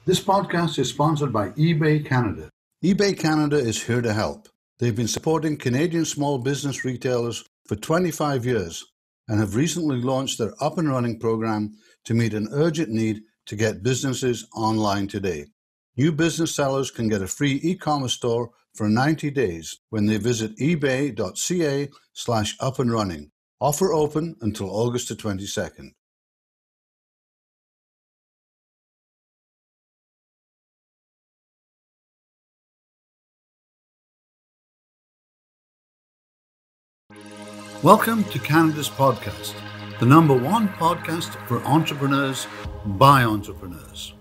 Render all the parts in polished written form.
This podcast is sponsored by eBay Canada. eBay Canada is here to help. They've been supporting Canadian small business retailers for 25 years and have recently launched their Up and Running program to meet an urgent need to get businesses online today. New business sellers can get a free e-commerce store for 90 days when they visit ebay.ca/upandrunning. Offer open until August the 22nd. Welcome to Canada's podcast, the number one podcast for entrepreneurs by entrepreneurs.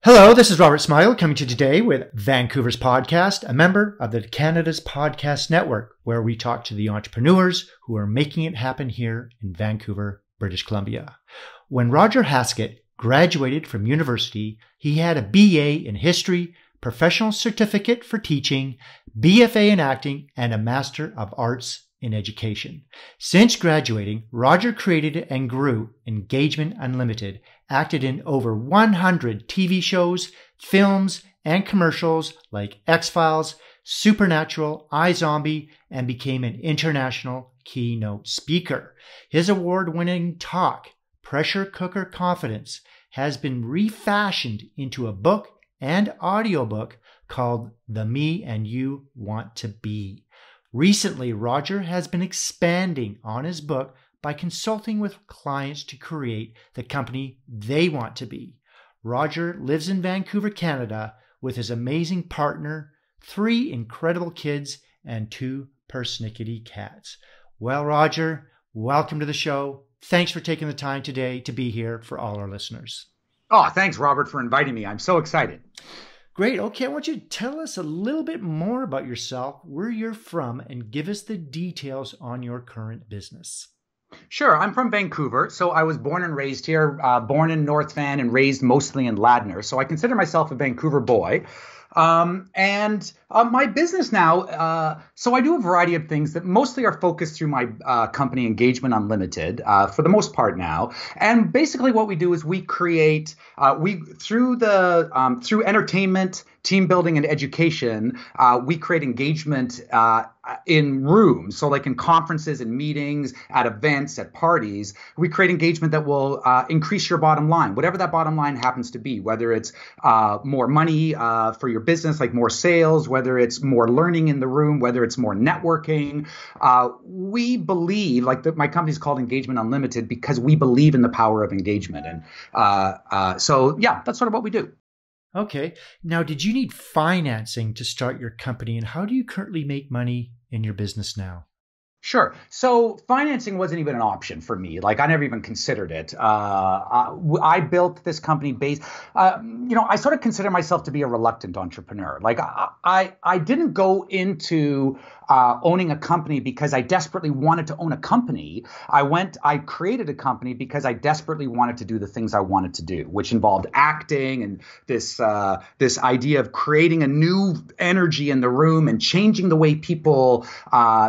Hello, this is Robert Smile coming to you today with Vancouver's podcast, a member of the Canada's Podcast Network, where we talk to the entrepreneurs who are making it happen here in Vancouver, British Columbia. When Roger Haskett graduated from university, he had a BA in history, professional certificate for teaching, BFA in acting, and a Master of Arts in education. Since graduating, Roger created and grew Engagement Unlimited, acted in over 100 TV shows, films, and commercials like X-Files, Supernatural, iZombie, and became an international keynote speaker. His award-winning talk, Pressure Cooker Confidence, has been refashioned into a book and audiobook called The Me and You Want to Be. Recently, Roger has been expanding on his book by consulting with clients to create the company they want to be. Roger lives in Vancouver, Canada, with his amazing partner, 3 incredible kids, and 2 persnickety cats. Well, Roger, welcome to the show. Thanks for taking the time today to be here for all our listeners. Oh, thanks, Robert, for inviting me. I'm so excited. Great. Okay, I want you to tell us a little bit more about yourself, where you're from, and give us the details on your current business. Sure. I'm from Vancouver, so I was born and raised here, born in North Van and raised mostly in Ladner. So I consider myself a Vancouver boy. My business now, so I do a variety of things that mostly are focused through my company, Engagement Unlimited, for the most part now. And basically what we do is we create, through entertainment, team building, and education, we create engagement in rooms. So like in conferences and meetings, at events, at parties, we create engagement that will increase your bottom line, whatever that bottom line happens to be, whether it's more money for your business, like more sales, whether it's more learning in the room, whether it's more networking. We believe, my company is called Engagement Unlimited because we believe in the power of engagement. And so, yeah, that's sort of what we do. Okay. Now, did you need financing to start your company, and how do you currently make money in your business now? Sure. So financing wasn't even an option for me. Like I never even considered it. I built this company based, I sort of consider myself to be a reluctant entrepreneur. Like I didn't go into owning a company because I desperately wanted to own a company. I created a company because I desperately wanted to do the things I wanted to do, which involved acting and this idea of creating a new energy in the room and changing the way people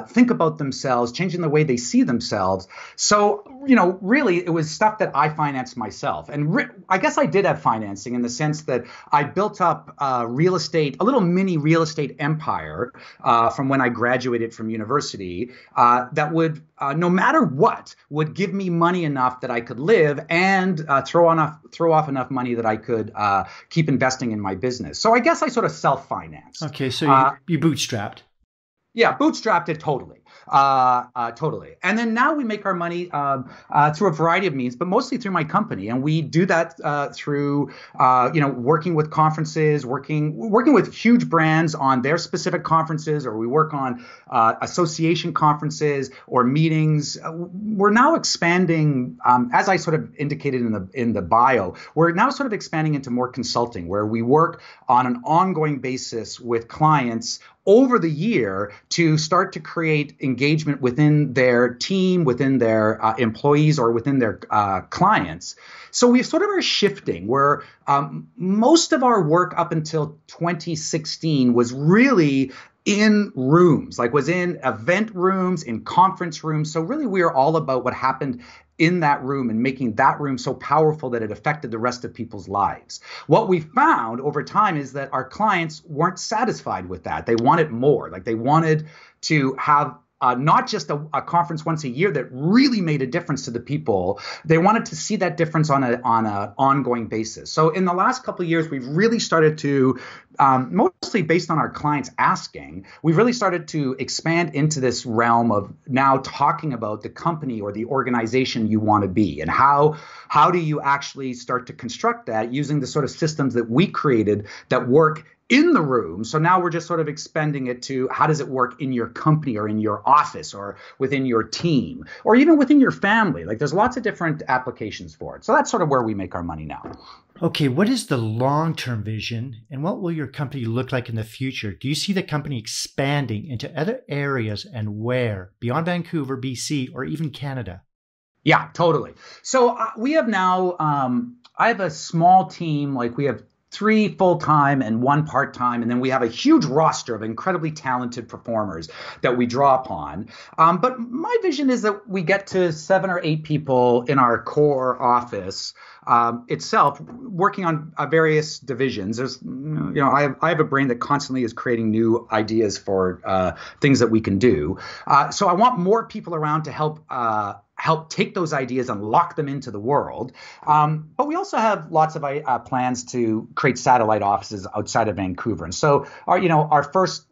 think about themselves, changing the way they see themselves. So, really it was stuff that I financed myself. And I guess I did have financing in the sense that I built up a little mini real estate empire from when I graduated from university that would, no matter what, would give me money enough that I could live and throw off enough money that I could keep investing in my business. So I guess I sort of self-financed. Okay, so you bootstrapped. Yeah, bootstrapped it totally. Totally. And then now we make our money through a variety of means, but mostly through my company. And we do that through, working with conferences, working with huge brands on their specific conferences, or we work on association conferences or meetings. We're now expanding, as I sort of indicated in the bio, we're now sort of expanding into more consulting, where we work on an ongoing basis with clients over the year to start to create engagement within their team, within their employees, or within their clients. So we sort of are shifting where most of our work up until 2016 was really in rooms, was in event rooms, in conference rooms. So really we are all about what happened in that room and making that room so powerful that it affected the rest of people's lives. What we found over time is that our clients weren't satisfied with that. They wanted more. Like they wanted to have not just a conference once a year that really made a difference to the people. They wanted to see that difference on an ongoing basis. So in the last couple of years, we've really started to, mostly based on our clients asking, we've really started to expand into this realm of now talking about the company or the organization you want to be, and how do you actually start to construct that using the sort of systems that we created that work in the room. So now we're just sort of expanding it to how does it work in your company or in your office or within your team or even within your family. Like there's lots of different applications for it. So that's sort of where we make our money now. Okay, what is the long-term vision and what will your company look like in the future? Do you see the company expanding into other areas and where, beyond Vancouver, BC, or even Canada? Yeah, totally. So we have now, I have a small team, like we have 3 full-time and 1 part-time, and then we have a huge roster of incredibly talented performers that we draw upon. But my vision is that we get to 7 or 8 people in our core office itself, working on various divisions. There's, I have a brain that constantly is creating new ideas for things that we can do. So I want more people around to help take those ideas and lock them into the world. But we also have lots of plans to create satellite offices outside of Vancouver. And so our first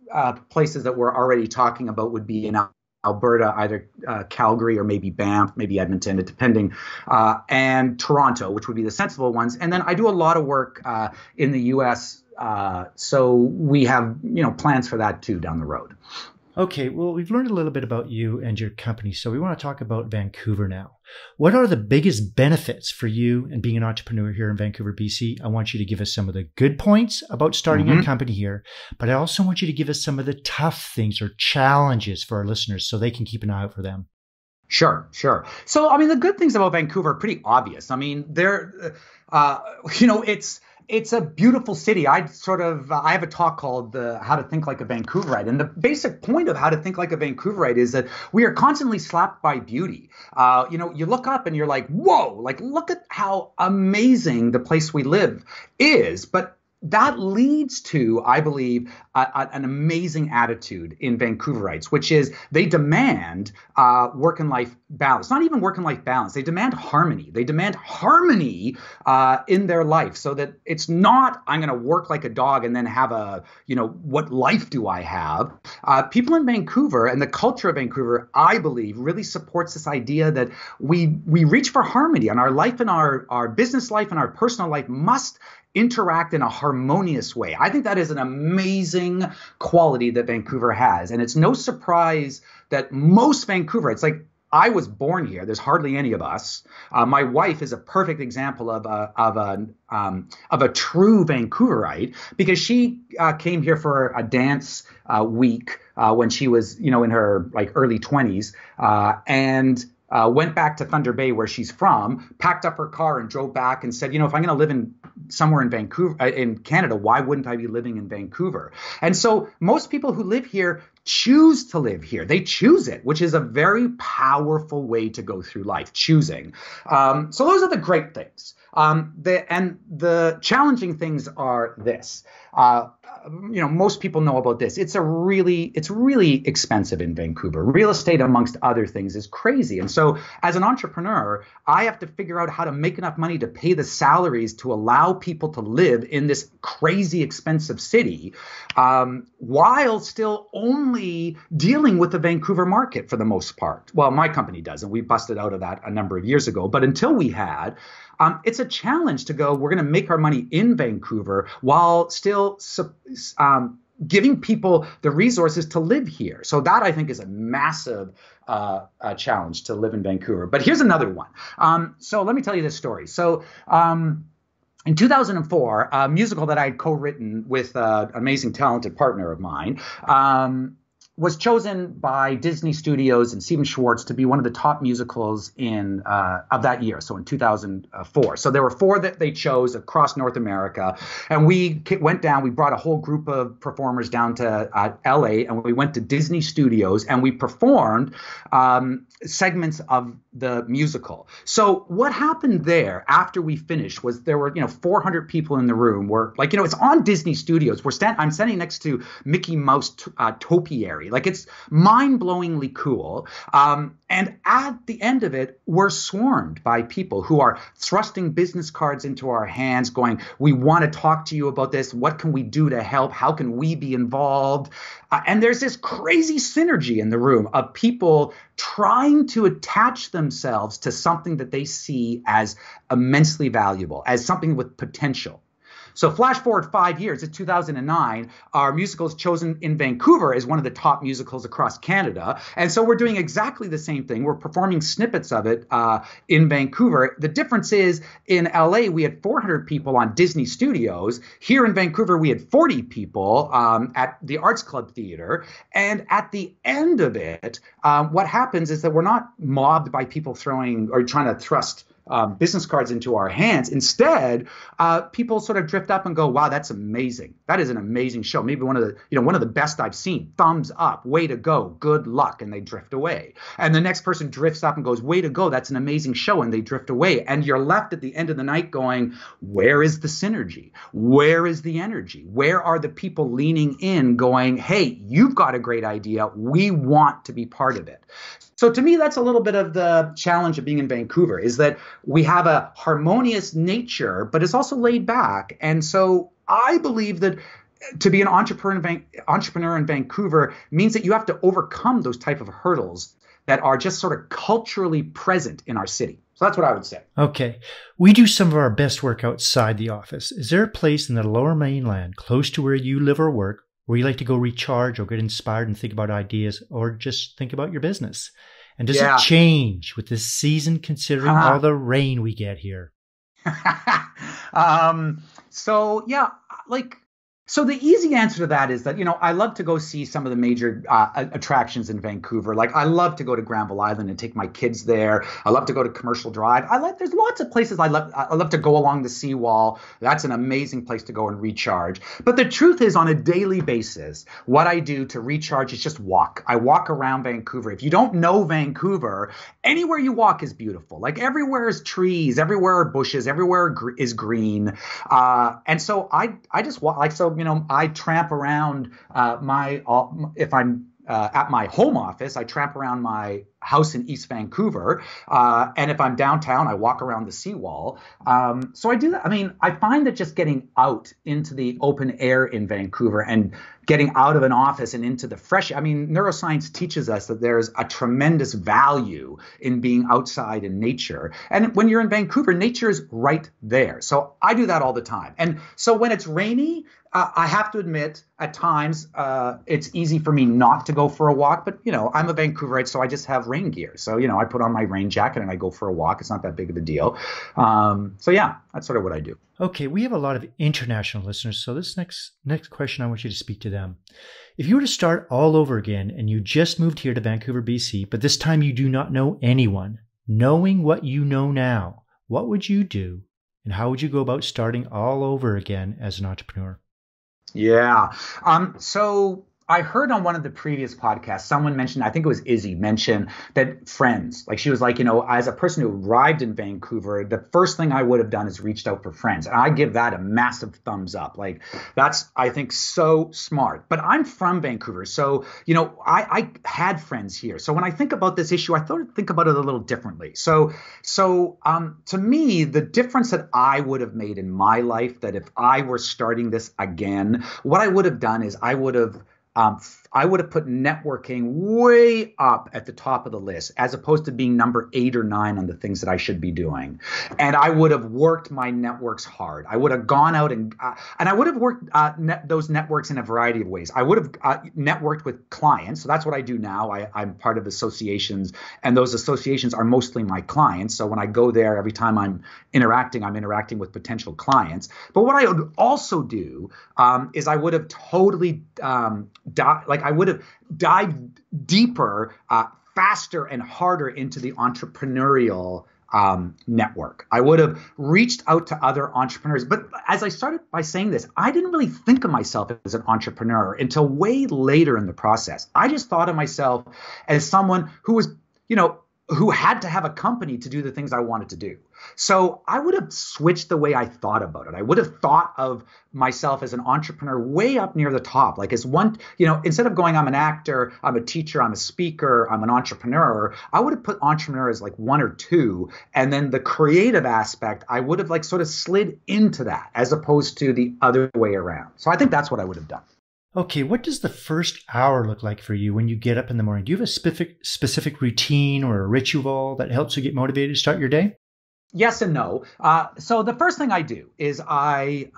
places that we're already talking about would be in Alberta, either Calgary or maybe Banff, maybe Edmonton, depending, and Toronto, which would be the sensible ones. And then I do a lot of work in the U.S., so we have plans for that too down the road. Okay, well, we've learned a little bit about you and your company, so we want to talk about Vancouver now. What are the biggest benefits for you and being an entrepreneur here in Vancouver, BC? I want you to give us some of the good points about starting a company here, but I also want you to give us some of the tough things or challenges for our listeners so they can keep an eye out for them. Sure. So, the good things about Vancouver are pretty obvious. It's a beautiful city. I have a talk called How to Think Like a Vancouverite. And the basic point of How to Think Like a Vancouverite is that we are constantly slapped by beauty. You look up and you're like, whoa, like look at how amazing the place we live is. But that leads to, I believe, an amazing attitude in Vancouverites, which is they demand work and life balance. Not even work and life balance. They demand harmony. They demand harmony in their life, so that it's not I'm going to work like a dog and then have what life do I have? People in Vancouver and the culture of Vancouver, I believe, really supports this idea that we reach for harmony, and our life and our business life and our personal life must interact in a harmonious way. I think that is an amazing quality that Vancouver has. And it's no surprise that most Vancouverites, like I was born here, there's hardly any of us. My wife is a perfect example of a true Vancouverite, because she came here for a dance week when she was, in her early 20s, and went back to Thunder Bay, where she's from, packed up her car and drove back and said, if I'm going to live somewhere in Vancouver, in Canada, why wouldn't I be living in Vancouver? And so most people who live here choose to live here. They choose it, which is a very powerful way to go through life, choosing. So those are the great things. The challenging things are this. Most people know about this. It's really expensive in Vancouver. Real estate, amongst other things, is crazy. And so as an entrepreneur, I have to figure out how to make enough money to pay the salaries to allow people to live in this crazy expensive city, while still only dealing with the Vancouver market for the most part. Well, my company does, and we busted out of that a number of years ago. But until we had, it's a challenge to go, we're going to make our money in Vancouver while still giving people the resources to live here. So that, I think, is a massive challenge to live in Vancouver. But here's another one. So let me tell you this story. So in 2004, a musical that I had co-written with an amazing, talented partner of mine, was chosen by Disney Studios and Steven Schwartz to be one of the top musicals in of that year, so in 2004. So there were 4 that they chose across North America, and we went down. We brought a whole group of performers down to LA, and we went to Disney Studios, and we performed segments of the musical. So what happened there after we finished was there were 400 people in the room. We're like, it's on Disney Studios. I'm standing next to Mickey Mouse topiary. Like, it's mind-blowingly cool. And at the end of it, we're swarmed by people who are thrusting business cards into our hands going, we want to talk to you about this. What can we do to help? How can we be involved? And there's this crazy synergy in the room of people trying to attach themselves to something that they see as immensely valuable, as something with potential. So flash forward 5 years, it's 2009, our musical is chosen in Vancouver as one of the top musicals across Canada. And so we're doing exactly the same thing. We're performing snippets of it in Vancouver. The difference is in LA, we had 400 people on Disney Studios. Here in Vancouver, we had 40 people at the Arts Club Theater. And at the end of it, what happens is that we're not mobbed by people throwing or trying to thrust business cards into our hands. Instead, people sort of drift up and go, wow, that's amazing. That is an amazing show. Maybe one of the best I've seen. Thumbs up. Way to go. Good luck. And they drift away. And the next person drifts up and goes, way to go. That's an amazing show. And they drift away. And you're left at the end of the night going, where is the synergy? Where is the energy? Where are the people leaning in going, hey, you've got a great idea. We want to be part of it. So to me, that's a little bit of the challenge of being in Vancouver, is that we have a harmonious nature, but it's also laid back. And so I believe that to be an entrepreneur in Vancouver means that you have to overcome those type of hurdles that are just sort of culturally present in our city. So that's what I would say. Okay. We do some of our best work outside the office. Is there a place in the Lower Mainland, close to where you live or work, where you like to go recharge or get inspired and think about ideas or just think about your business? And does it change with this season considering all the rain we get here? So the easy answer to that is that, I love to go see some of the major attractions in Vancouver. Like, I love to go to Granville Island and take my kids there. I love to go to Commercial Drive. There's lots of places I love to go along the seawall. That's an amazing place to go and recharge. But the truth is, on a daily basis, what I do to recharge is just walk. I walk around Vancouver. If you don't know Vancouver, anywhere you walk is beautiful. Like, everywhere is trees, everywhere are bushes, everywhere is green. And so I just walk. I tramp around if I'm at my home office, I tramp around my house in East Vancouver. And if I'm downtown, I walk around the seawall. So I do that. I mean, I find that just getting out into the open air in Vancouver and getting out of an office and into the fresh, neuroscience teaches us that there's a tremendous value in being outside in nature. And when you're in Vancouver, nature is right there. So I do that all the time. And so when it's rainy, I have to admit, at times, it's easy for me not to go for a walk. But, I'm a Vancouverite, so I just have rain gear. So, I put on my rain jacket and I go for a walk. It's not that big of a deal. That's sort of what I do. Okay, we have a lot of international listeners. So this next question, I want you to speak to them. If you were to start all over again and you just moved here to Vancouver, BC, but this time you do not know anyone, knowing what you know now, what would you do? And how would you go about starting all over again as an entrepreneur? Yeah. So I heard on one of the previous podcasts, someone mentioned, I think it was Izzy, mentioned that friends, like she was like, as a person who arrived in Vancouver, the first thing I would have done is reached out for friends. And I give that a massive thumbs up. Like, that's, I think, so smart. But I'm from Vancouver. So, I had friends here. So when I think about this issue, I think about it a little differently. So to me, the difference that I would have made in my life, that if I were starting this again, what I would have done is I would have put networking way up at the top of the list, as opposed to being number 8 or 9 on the things that I should be doing. And I would have worked my networks hard. I would have gone out and I would have worked those networks in a variety of ways. I would have networked with clients. So that's what I do now. I'm part of associations, and those associations are mostly my clients. So when I go there, every time I'm interacting with potential clients. But what I would also do is I would have totally like I would have dived deeper, faster and harder into the entrepreneurial network. I would have reached out to other entrepreneurs. But as I started by saying this, I didn't really think of myself as an entrepreneur until way later in the process. I just thought of myself as someone who was, who had to have a company to do the things I wanted to do. So I would have switched the way I thought about it. I would have thought of myself as an entrepreneur way up near the top, like as one, instead of going, I'm an actor, I'm a teacher, I'm a speaker, I'm an entrepreneur, I would have put entrepreneur as like 1 or 2. And then the creative aspect, I would have like sort of slid into that as opposed to the other way around. So I think that's what I would have done. Okay, what does the first hour look like for you when you get up in the morning? Do you have a specific routine or a ritual that helps you get motivated to start your day? Yes and no. So the first thing I do is I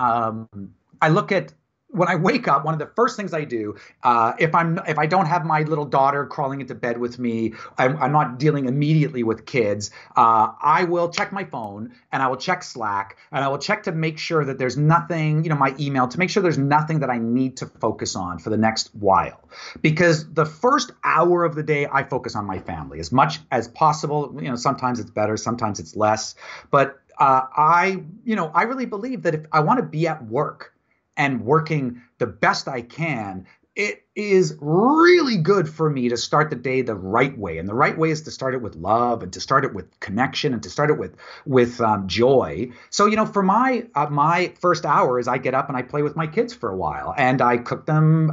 look at, when I wake up, one of the first things I do, if I don't have my little daughter crawling into bed with me, I'm not dealing immediately with kids, I will check my phone and I will check Slack and I will check to make sure that there's nothing, my email, to make sure there's nothing that I need to focus on for the next while. Because the first hour of the day, I focus on my family as much as possible. Sometimes it's better, sometimes it's less. But I really believe that if I want to be at work and working the best I can, it is really good for me to start the day the right way. And the right way is to start it with love and to start it with connection and to start it with joy. So, for my first hour is I get up and I play with my kids for a while and I cook them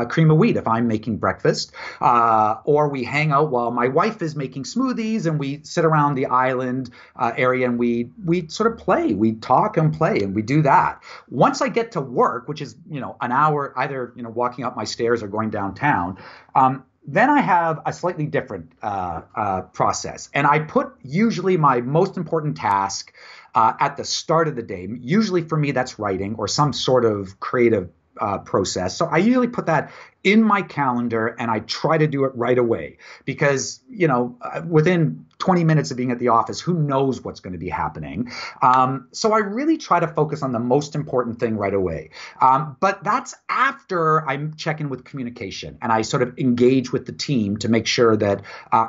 cream of wheat if I'm making breakfast, or we hang out while my wife is making smoothies and we sit around the island area and we sort of play. We talk and play and we do that. Once I get to work, which is, an hour, either, walking up my stairs or going downtown, then I have a slightly different process. And I put usually my most important task at the start of the day. Usually for me, that's writing or some sort of creative process. So I usually put that in my calendar and I try to do it right away because, within 20 minutes of being at the office, who knows what's going to be happening. So I really try to focus on the most important thing right away. But that's after I check in with communication and I sort of engage with the team to make sure that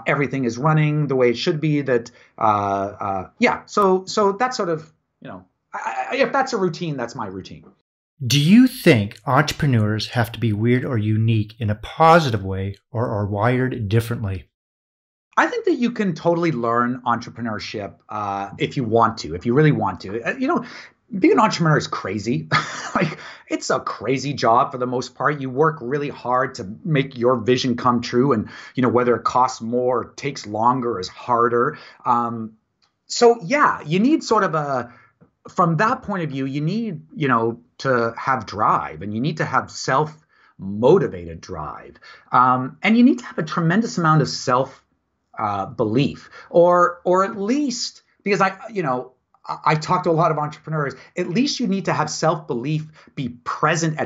everything is running the way it should be. So that's sort of, if that's a routine, that's my routine. Do you think entrepreneurs have to be weird or unique in a positive way or are wired differently? I think that you can totally learn entrepreneurship if you want to, if you really want to. Being an entrepreneur is crazy. Like, it's a crazy job for the most part. You work really hard to make your vision come true. And, whether it costs more, or takes longer, or is harder. You need sort of from that point of view, you need, to have drive and you need to have self-motivated drive. And you need to have a tremendous amount of self-belief or at least, because I talk to a lot of entrepreneurs, at least you need to have self-belief be present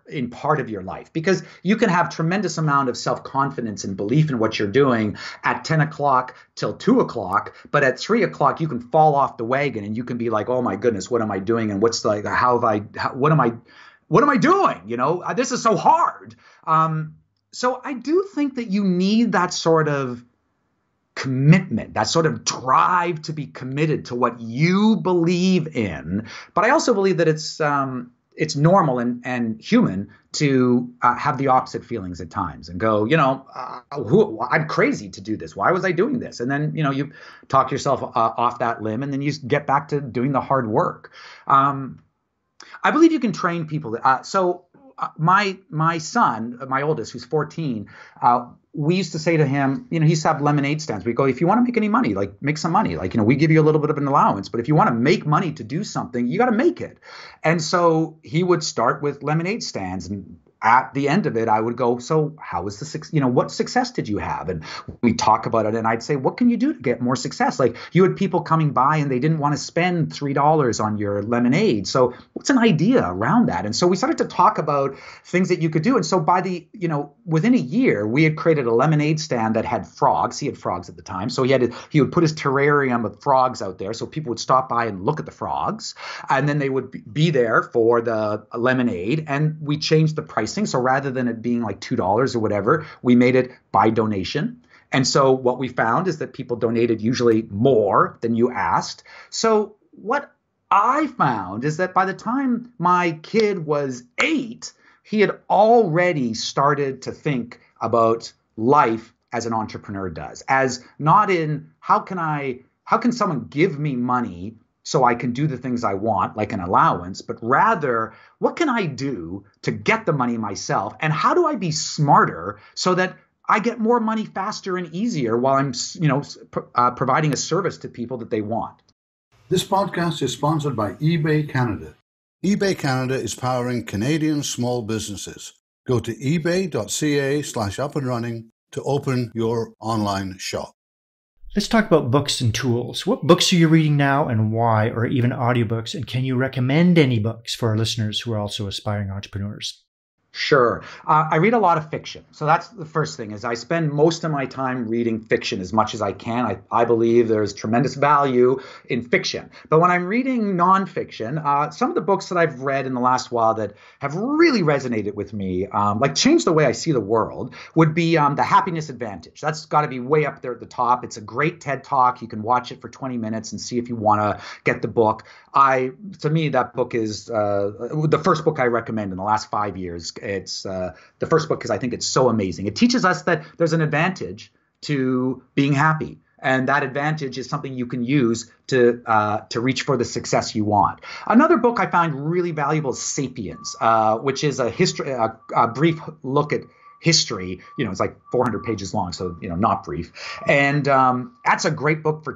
in part of your life, because you can have tremendous amount of self-confidence and belief in what you're doing at 10 o'clock till 2 o'clock, but at 3 o'clock you can fall off the wagon and you can be like, oh my goodness, what am I doing? And what am I doing? This is so hard. So I do think that you need that sort of commitment, that sort of drive to be committed to what you believe in. But I also believe that it's normal and human to have the opposite feelings at times and go, I'm crazy to do this. Why was I doing this? And then, you talk yourself off that limb and then you get back to doing the hard work. I believe you can train people. My son, my oldest, who's 14, we used to say to him, he used to have lemonade stands. We go, if you want to make any money, like make some money. Like, we give you a little bit of an allowance, but if you want to make money to do something, you got to make it. And so he would start with lemonade stands. And at the end of it, I would go, so how was what success did you have? And we talk about it. And I'd say, what can you do to get more success? Like, you had people coming by and they didn't want to spend $3 on your lemonade. So what's an idea around that? And so we started to talk about things that you could do. And so within a year, we had created a lemonade stand that had frogs. He had frogs at the time. So he would put his terrarium of frogs out there. So people would stop by and look at the frogs. And then they would be there for the lemonade. And we changed the price pricing. So rather than it being like $2 or whatever, we made it by donation. And so what we found is that people donated usually more than you asked. So what I found is that by the time my kid was 8, he had already started to think about life as an entrepreneur does, as not in how can someone give me money so I can do the things I want, like an allowance, but rather, what can I do to get the money myself? And how do I be smarter so that I get more money faster and easier while I'm, providing a service to people that they want? This podcast is sponsored by eBay Canada. eBay Canada is powering Canadian small businesses. Go to ebay.ca/up-and-running to open your online shop. Let's talk about books and tools. What books are you reading now and why, or even audiobooks? And can you recommend any books for our listeners who are also aspiring entrepreneurs? Sure. I read a lot of fiction. So that's the first thing is I spend most of my time reading fiction as much as I can. I believe there's tremendous value in fiction. But when I'm reading nonfiction, some of the books that I've read in the last while that have really resonated with me, like changed the way I see the world, would be The Happiness Advantage. That's got to be way up there at the top. It's a great TED Talk. You can watch it for 20 minutes and see if you want to get the book. To me, that book is the first book I recommend in the last 5 years. It's the first book because I think it's so amazing. It teaches us that there's an advantage to being happy, and that advantage is something you can use to reach for the success you want. Another book I find really valuable is Sapiens, which is a brief look at history. It's like 400 pages long, so not brief. And that's a great book for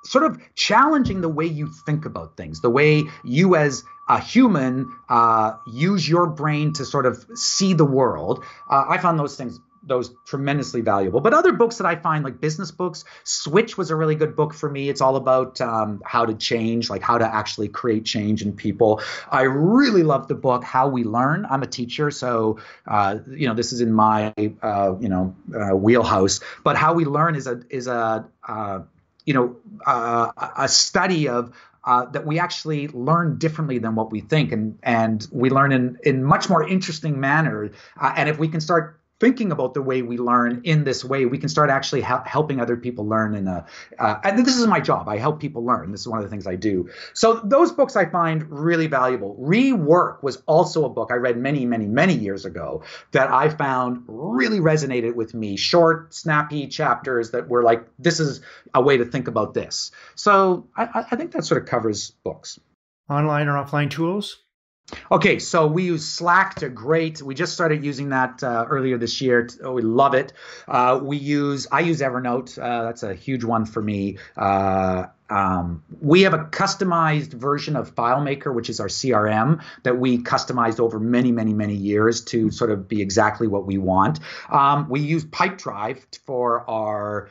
sort of challenging the way you think about things, the way you as a human use your brain to sort of see the world. I found those tremendously valuable. But other books that I find, like business books, Switch was a really good book for me. It's all about how to change, like how to actually create change in people. I really love the book How We Learn. I'm a teacher, so this is in my wheelhouse. But How We Learn is a study of that we actually learn differently than what we think, and we learn in much more interesting manner. And if we can start thinking about the way we learn in this way, we can start actually helping other people learn and this is my job. I help people learn. This is one of the things I do. So those books I find really valuable. Rework was also a book I read many, many, many years ago that I found really resonated with me. Short, snappy chapters that were like, this is a way to think about this. So I think that sort of covers books. Online or offline tools? Okay, so we use Slack. They're great. We just started using that earlier this year. We love it. I use Evernote. That's a huge one for me. We have a customized version of FileMaker, which is our CRM that we customized over many, many, many years to sort of be exactly what we want. We use Pipedrive for our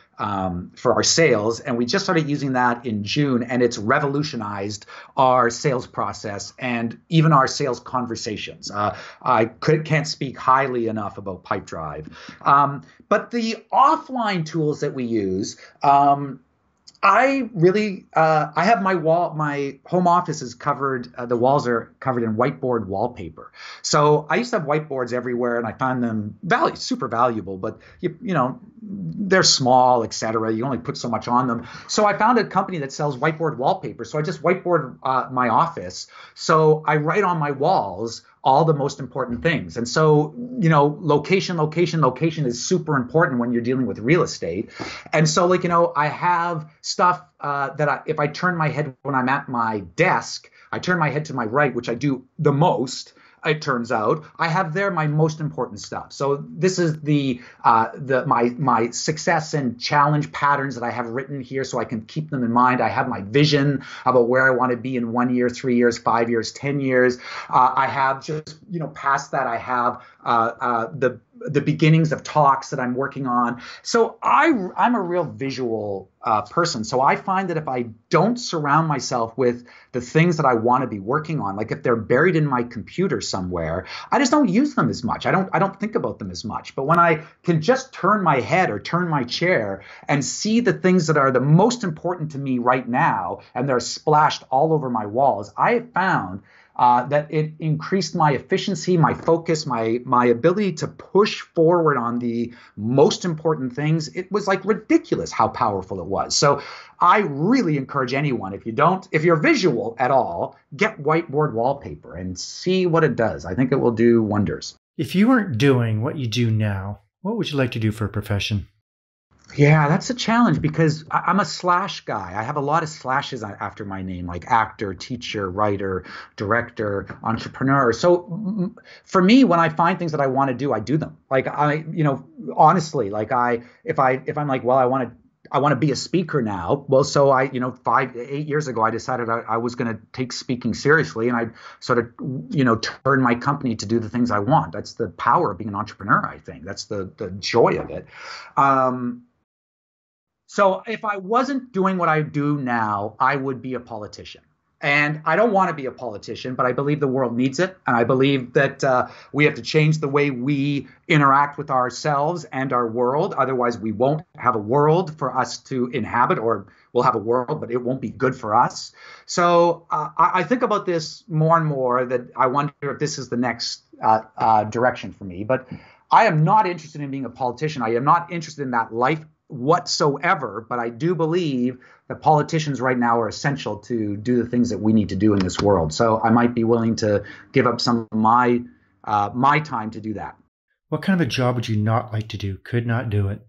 sales, and we just started using that in June, and it's revolutionized our sales process and even our sales conversations. I can't speak highly enough about Pipedrive. But the offline tools that we use, I have my home office is covered, the walls are covered in whiteboard wallpaper. So I used to have whiteboards everywhere, and I found them super valuable, but they're small, etc. You only put so much on them. So I found a company that sells whiteboard wallpaper. So I just whiteboard my office. So I write on my walls all the most important things. And so, location is super important when you're dealing with real estate. And so I have stuff that if I turn my head when I'm at my desk, I turn my head to my right, which I do the most. It turns out I have there my most important stuff. So this is my success and challenge patterns that I have written here, so I can keep them in mind. I have my vision about where I want to be in 1 year, 3 years, 5 years, 10 years. I have just past that. I have the beginnings of talks that I'm working on. So I'm a real visual person. So I find that if I don't surround myself with the things that I want to be working on, like if they're buried in my computer somewhere, I just don't use them as much. I don't think about them as much. But when I can just turn my head or turn my chair and see the things that are the most important to me right now, and they're splashed all over my walls, I have found that it increased my efficiency, my focus, my ability to push forward on the most important things. It was like ridiculous how powerful it was. So I really encourage anyone, if you're visual at all, get whiteboard wallpaper and see what it does. I think it will do wonders. If you weren't doing what you do now, what would you like to do for a profession? Yeah, that's a challenge because I'm a slash guy. I have a lot of slashes after my name, like actor, teacher, writer, director, entrepreneur. So for me, when I find things that I want to do, I do them. Like honestly, like if I'm like, well, I want to be a speaker now. Well, so 8 years ago, I decided I was going to take speaking seriously, and I sort of, turn my company to do the things I want. That's the power of being an entrepreneur, I think. That's the joy of it. So if I wasn't doing what I do now, I would be a politician. And I don't want to be a politician, but I believe the world needs it. And I believe that we have to change the way we interact with ourselves and our world. Otherwise, we won't have a world for us to inhabit, or we'll have a world, but it won't be good for us. So I think about this more and more, that I wonder if this is the next direction for me. But I am not interested in being a politician. I am not interested in that life whatsoever, but I do believe that politicians right now are essential to do the things that we need to do in this world. So I might be willing to give up some of my time to do that. What kind of a job would you not like to do? Could not do it?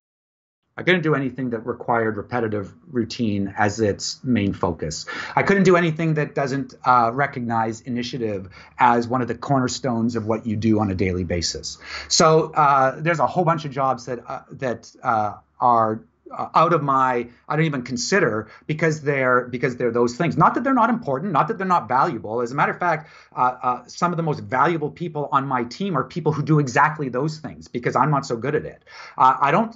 I couldn't do anything that required repetitive routine as its main focus. I couldn't do anything that doesn't recognize initiative as one of the cornerstones of what you do on a daily basis. So there's a whole bunch of jobs that are out of I don't even consider, because they're those things. Not that they're not important, not that they're not valuable. As a matter of fact, some of the most valuable people on my team are people who do exactly those things, because I'm not so good at it.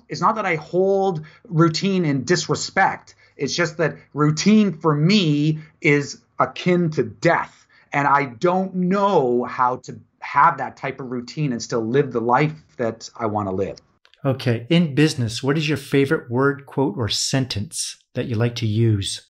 It's not that I hold routine in disrespect. It's just that routine for me is akin to death. And I don't know how to have that type of routine and still live the life that I want to live. Okay. In business, what is your favorite word, quote, or sentence that you like to use?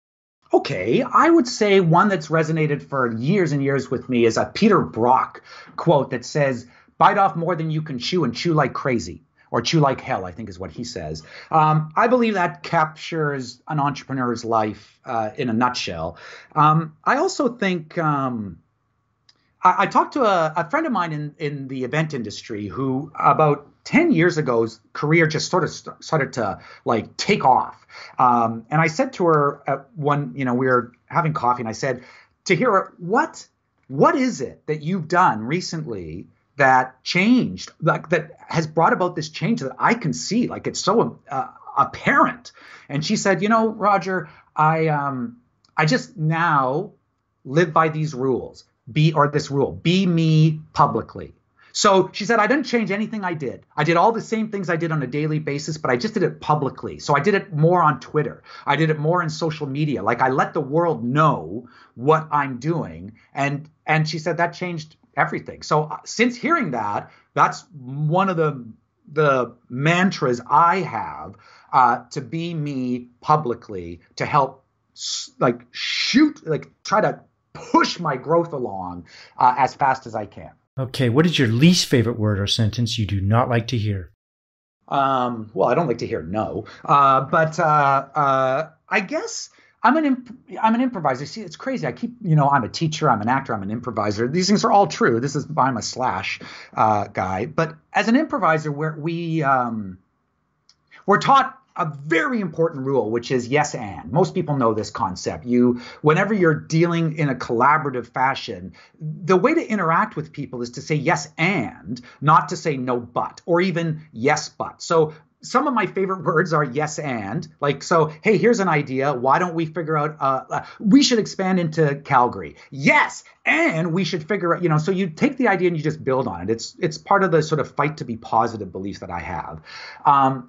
Okay, I would say one that's resonated for years and years with me is a Peter Brock quote that says, "Bite off more than you can chew and chew like crazy," or chew like hell, I think is what he says. I believe that captures an entrepreneur's life in a nutshell. I also think I talked to a friend of mine in the event industry who about 10 years ago's career just sort of started to like take off. And I said to her we were having coffee, and I said to her, what is it that you've done recently that changed, like that has brought about this change that I can see, like it's so apparent? And she said, Roger, I just now live by these rules. Be me publicly. So she said, I didn't change anything I did. I did all the same things I did on a daily basis, but I just did it publicly. So I did it more on Twitter. I did it more in social media. Like I let the world know what I'm doing. And she said that changed everything. So since hearing that, that's one of the mantras I have, to be me publicly, to help try to push my growth along as fast as I can. Okay, what is your least favorite word or sentence you do not like to hear? Well, I don't like to hear no, but I guess I'm an improviser. See, it's crazy. I keep, I'm a teacher, I'm an actor, I'm an improviser. These things are all true. I'm a slash guy, but as an improviser, we're taught a very important rule, which is yes and. Most people know this concept. Whenever you're dealing in a collaborative fashion, the way to interact with people is to say yes and, not to say no but, or even yes but. So some of my favorite words are yes and, like, so, hey, here's an idea. Why don't we figure out, we should expand into Calgary. Yes, and we should figure out, so you take the idea and you just build on it. It's part of the sort of fight to be positive belief that I have.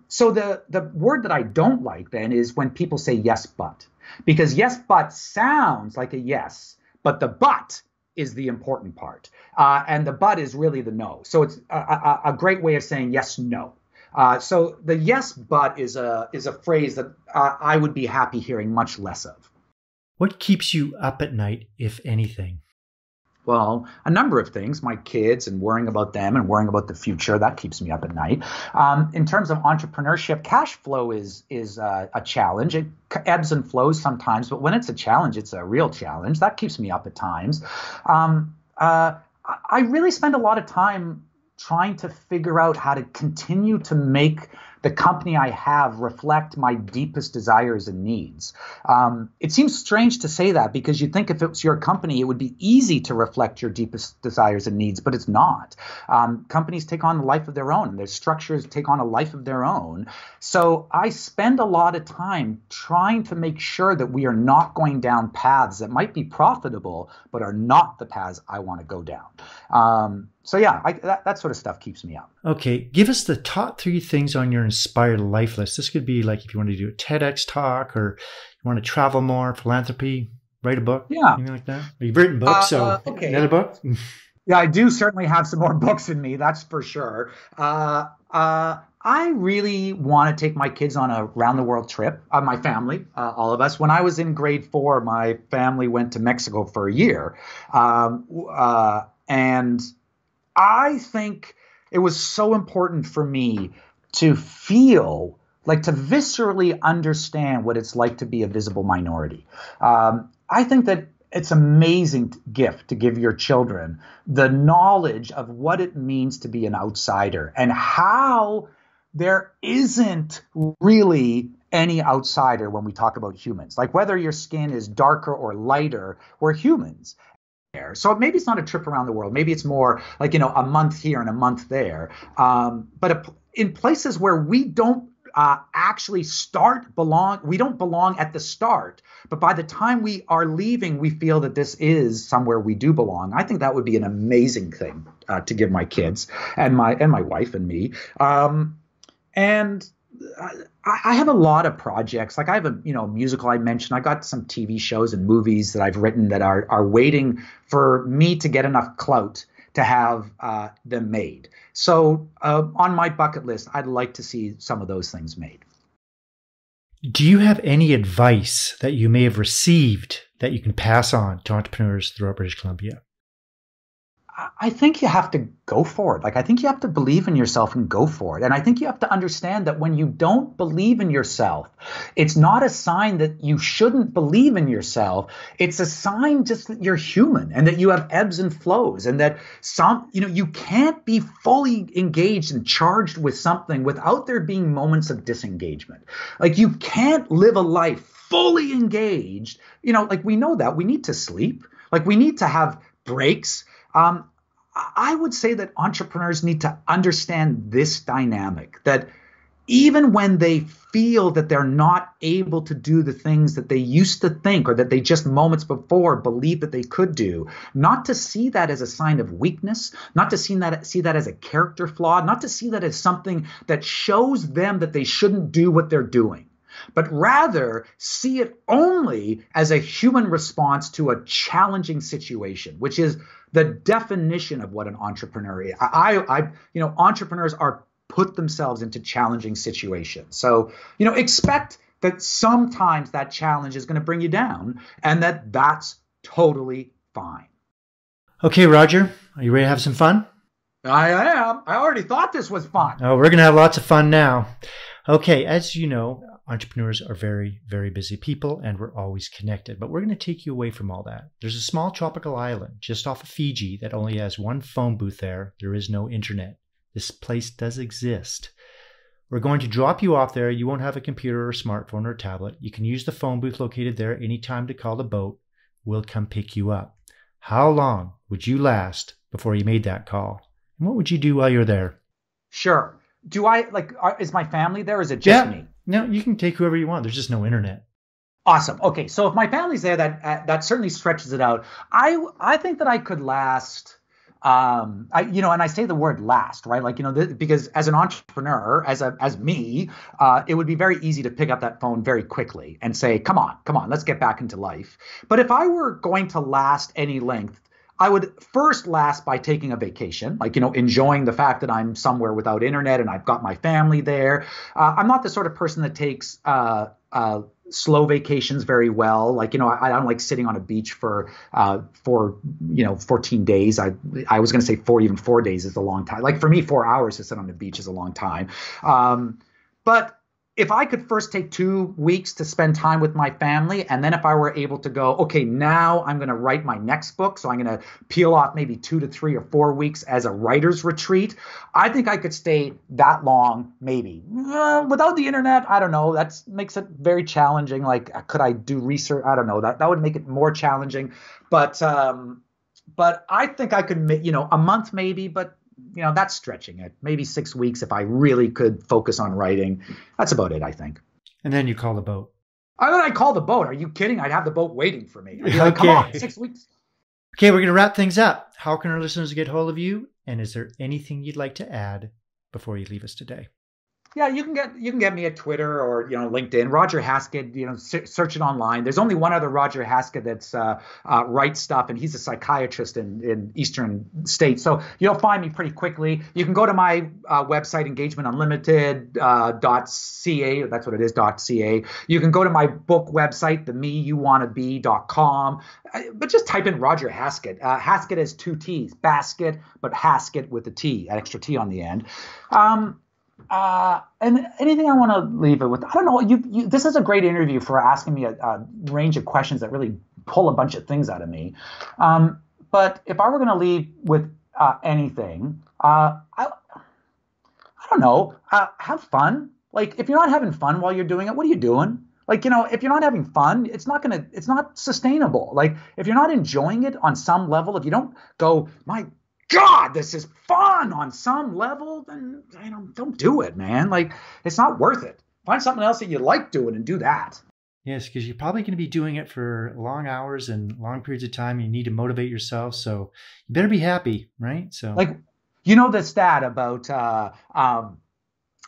So the word that I don't like then is when people say yes, but, because yes, but sounds like a yes, but the but is the important part. And the but is really the no. So it's a great way of saying yes, no. So the yes, but is a phrase that I would be happy hearing much less of. What keeps you up at night, if anything? Well, a number of things, my kids and worrying about them and worrying about the future, that keeps me up at night. In terms of entrepreneurship, cash flow is a challenge. It ebbs and flows sometimes, but when it's a challenge, it's a real challenge. That keeps me up at times. I really spend a lot of time trying to figure out how to continue to make the company I have reflect my deepest desires and needs. It seems strange to say that because you'd think if it was your company, it would be easy to reflect your deepest desires and needs, but it's not. Companies take on a life of their own, and their structures take on a life of their own. So I spend a lot of time trying to make sure that we are not going down paths that might be profitable, but are not the paths I want to go down. So yeah, that sort of stuff keeps me up. Okay, give us the top 3 things on your inspired life list. This could be like if you want to do a TEDx talk, or you want to travel more, philanthropy, write a book, anything like that. You've written books, so okay. Another book? Yeah, I do certainly have some more books in me, that's for sure. I really want to take my kids on a round-the-world trip, my family, all of us. When I was in grade 4, my family went to Mexico for a year. And I think it was so important for me to feel, like to viscerally understand what it's like to be a visible minority. I think that it's an amazing gift to give your children the knowledge of what it means to be an outsider and how there isn't really any outsider when we talk about humans. Like whether your skin is darker or lighter, we're humans. So maybe it's not a trip around the world. Maybe it's more like, a month here and a month there. But in places where we don't actually we don't belong at the start. But by the time we are leaving, we feel that this is somewhere we do belong. I think that would be an amazing thing to give my kids and my wife and me. And I have a lot of projects. Like I have a musical I mentioned. I got some TV shows and movies that I've written that are waiting for me to get enough clout to have them made. So on my bucket list, I'd like to see some of those things made. Do you have any advice that you may have received that you can pass on to entrepreneurs throughout British Columbia? I think you have to go for it. Like, I think you have to believe in yourself and go for it. And I think you have to understand that when you don't believe in yourself, it's not a sign that you shouldn't believe in yourself. It's a sign just that you're human and that you have ebbs and flows and that you can't be fully engaged and charged with something without there being moments of disengagement. Like you can't live a life fully engaged. Like we know that we need to sleep, like we need to have breaks. I would say that entrepreneurs need to understand this dynamic, that even when they feel that they're not able to do the things that they used to think or that they just moments before believed that they could do, not to see that as a sign of weakness, not to see that as a character flaw, not to see that as something that shows them that they shouldn't do what they're doing, but rather see it only as a human response to a challenging situation, which is the definition of what an entrepreneur is. Entrepreneurs are put themselves into challenging situations. So, expect that sometimes that challenge is going to bring you down and that's totally fine. Okay, Roger, are you ready to have some fun? I am. I already thought this was fun. Oh, we're going to have lots of fun now. Okay, as you know, entrepreneurs are very, very busy people and we're always connected, but we're going to take you away from all that. There's a small tropical island just off of Fiji that only has one phone booth there. There is no internet. This place does exist. We're going to drop you off there. You won't have a computer or a smartphone or a tablet. You can use the phone booth located there anytime to call the boat. We'll come pick you up. How long would you last before you made that call? And what would you do while you're there? Sure. Is my family there or is it just me? No, you can take whoever you want. There's just no internet. Awesome. Okay. So if my family's there, that certainly stretches it out. I think that I could last, and I say the word last, right? Because as an entrepreneur, as me, it would be very easy to pick up that phone very quickly and say, come on, let's get back into life. But if I were going to last any length, I would first last by taking a vacation, enjoying the fact that I'm somewhere without internet and I've got my family there. I'm not the sort of person that takes slow vacations very well. Like, I don't like sitting on a beach for 14 days. I was going to say 4 days is a long time. Like for me, 4 hours to sit on the beach is a long time. But if I could first take 2 weeks to spend time with my family, and then if I were able to go, okay, now I'm going to write my next book, so I'm going to peel off maybe 2 to 3 or 4 weeks as a writer's retreat, I think I could stay that long, maybe. Without the internet, I don't know. That makes it very challenging. Like, could I do research? I don't know. That would make it more challenging. But I think I could, a month maybe, but that's stretching it. Maybe 6 weeks if I really could focus on writing. That's about it, I think. And then you call the boat. I call the boat. Are you kidding? I'd have the boat waiting for me. I'd be like, come on, 6 weeks. Okay, we're going to wrap things up. How can our listeners get hold of you? And is there anything you'd like to add before you leave us today? Yeah, you can get me at Twitter or LinkedIn. Roger Haskett. Search it online. There's only one other Roger Haskett that's writes stuff, and he's a psychiatrist in Eastern states. So you'll find me pretty quickly. You can go to my website, engagementunlimited.ca. That's what it is, .ca. You can go to my book website, themeyouwannabe.com. But just type in Roger Haskett. Haskett has 2 T's, basket, but Haskett with a T, an extra T on the end. And anything I want to leave it with, I don't know. This is a great interview for asking me a range of questions that really pull a bunch of things out of me. But if I were going to leave with anything, I don't know. Have fun. Like, if you're not having fun while you're doing it, what are you doing? Like, if you're not having fun, it's not sustainable. Like, if you're not enjoying it on some level, if you don't go, my God, this is fun on some level, then don't do it, man. Like, it's not worth it. Find something else that you like doing and do that. Yes, because you're probably going to be doing it for long hours and long periods of time. You need to motivate yourself. So you better be happy, right? So, like, the stat about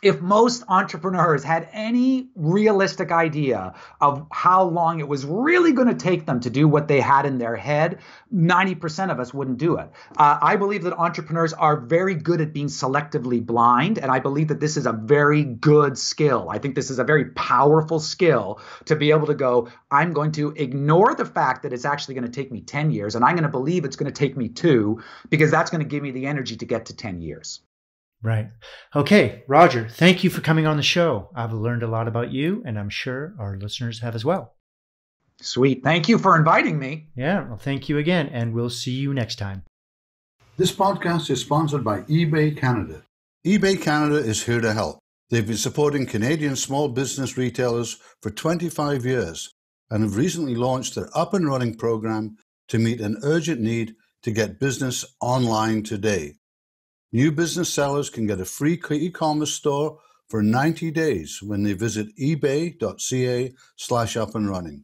if most entrepreneurs had any realistic idea of how long it was really going to take them to do what they had in their head, 90% of us wouldn't do it. I believe that entrepreneurs are very good at being selectively blind, and I believe that this is a very good skill. I think this is a very powerful skill to be able to go, I'm going to ignore the fact that it's actually going to take me 10 years, and I'm going to believe it's going to take me 2, because that's going to give me the energy to get to 10 years. Right. Okay, Roger, thank you for coming on the show. I've learned a lot about you, and I'm sure our listeners have as well. Sweet. Thank you for inviting me. Yeah, well, thank you again, and we'll see you next time. This podcast is sponsored by eBay Canada. eBay Canada is here to help. They've been supporting Canadian small business retailers for 25 years and have recently launched their Up and Running program to meet an urgent need to get business online today. New business sellers can get a free e-commerce store for 90 days when they visit ebay.ca/upandrunning.